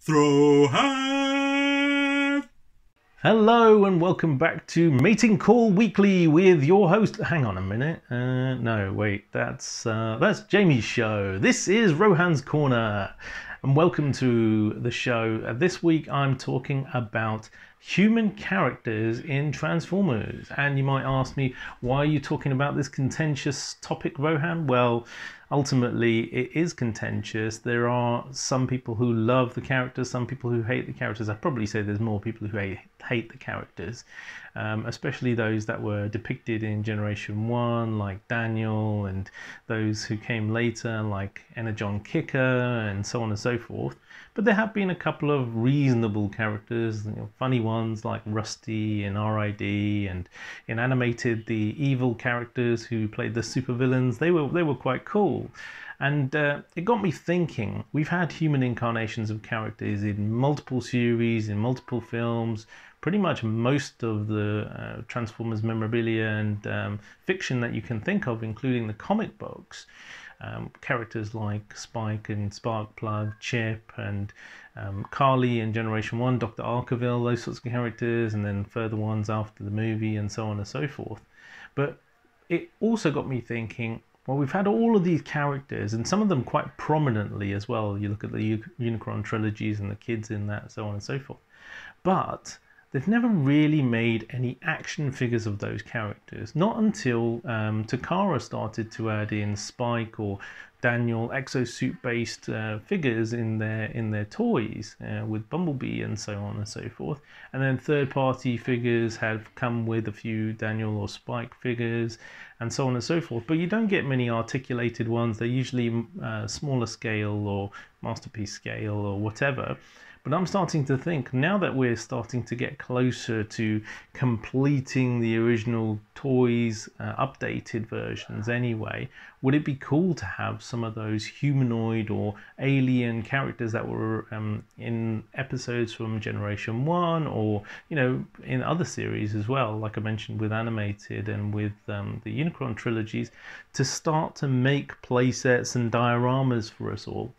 Throw hand! Hello and welcome back to Mating Call Weekly with your host. Hang on a minute. No, wait. That's Jamie's show. This is Rohan's Corner, and welcome to the show. This week I'm talking about human characters in Transformers. And you might ask me, why are you talking about this contentious topic, Rohan? Well, ultimately it is contentious. There are some people who love the characters, some people who hate the characters. I'd probably say there's more people who hate the characters, especially those that were depicted in Generation 1, like Daniel, and those who came later, like Energon Kicker, and so on and so forth. But there have been a couple of reasonable characters, funny ones like Rusty and R.I.D., and in animated, the evil characters who played the supervillains, they were quite cool. And it got me thinking. We've had human incarnations of characters in multiple series, in multiple films, pretty much most of the Transformers memorabilia and fiction that you can think of, including the comic books. Characters like Spike and Sparkplug, Chip, and Carly in Generation 1, Dr. Arkeville, those sorts of characters, and then further ones after the movie, and so on and so forth. But it also got me thinking, well, we've had all of these characters, and some of them quite prominently as well. You look at the Unicron trilogies and the kids in that, so on and so forth. But they've never really made any action figures of those characters. Not until Takara started to add in Spike or Daniel exosuit-based figures in their toys with Bumblebee and so on and so forth. And then third-party figures have come with a few Daniel or Spike figures and so on and so forth. But you don't get many articulated ones. They're usually smaller scale or masterpiece scale or whatever. But I'm starting to think, now that we're starting to get closer to completing the original toys, updated versions anyway, would it be cool to have some of those humanoid or alien characters that were in episodes from Generation 1 or, in other series as well, like I mentioned with animated and with the Unicron trilogies, to start to make playsets and dioramas for us all,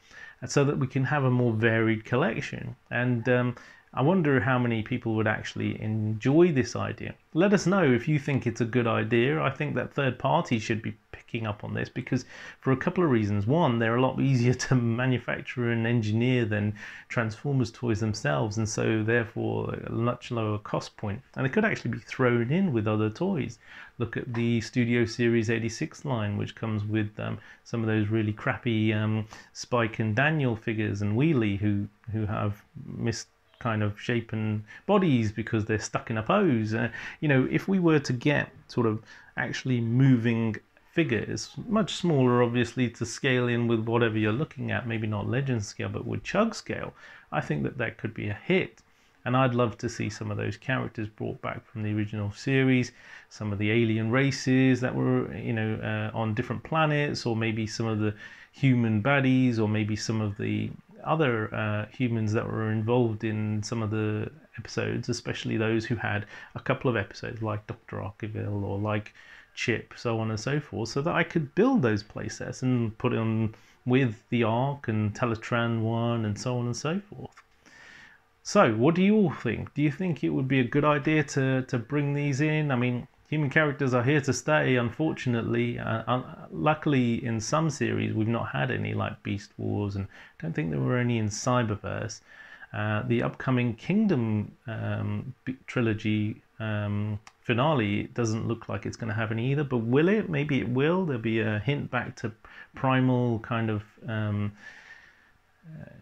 so that we can have a more varied collection. And I wonder how many people would actually enjoy this idea. Let us know if you think it's a good idea. I think that third parties should be picking up on this, because for a couple of reasons. One, they're a lot easier to manufacture and engineer than Transformers toys themselves, and so therefore a much lower cost point. And they could actually be thrown in with other toys. Look at the Studio Series 86 line, which comes with some of those really crappy Spike and Daniel figures, and Wheelie, who have missed kind of shapen bodies because they're stuck in a pose. If we were to get sort of actually moving figures, much smaller obviously to scale in with whatever you're looking at, maybe not Legend scale but with Chug scale, I think that could be a hit. And I'd love to see some of those characters brought back from the original series, some of the alien races that were on different planets, or maybe some of the human baddies, or maybe some of the other humans that were involved in some of the episodes, especially those who had a couple of episodes like Dr. Arkeville or like Chip, so on and so forth, so that I could build those playsets and put it on with the Ark and Teletran 1 and so on and so forth. So what do you all think? Do you think it would be a good idea to bring these in? I mean, human characters are here to stay, unfortunately. Luckily, in some series, we've not had any like Beast Wars, and I don't think there were any in Cyberverse. The upcoming Kingdom trilogy finale doesn't look like it's going to have any either, but will it? Maybe it will. There'll be a hint back to primal kind of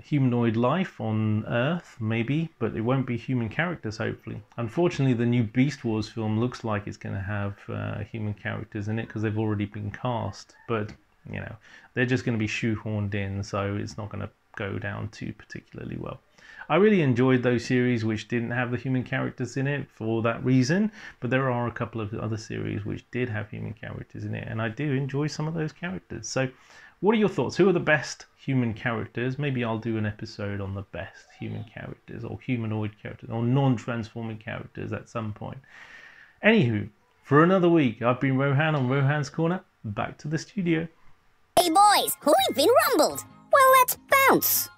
humanoid life on Earth, maybe, but it won't be human characters, hopefully. Unfortunately, the new Beast Wars film looks like it's going to have human characters in it because they've already been cast, but they're just going to be shoehorned in, so it's not going to go down too particularly well. I really enjoyed those series which didn't have the human characters in it for that reason, but there are a couple of other series which did have human characters in it, and I do enjoy some of those characters. So what are your thoughts? Who are the best human characters? Maybe I'll do an episode on the best human characters, or humanoid characters, or non-transforming characters at some point. Anywho, for another week, I've been Rohan on Rohan's Corner. Back to the studio. Hey boys, we've been rumbled. Well, let's bounce.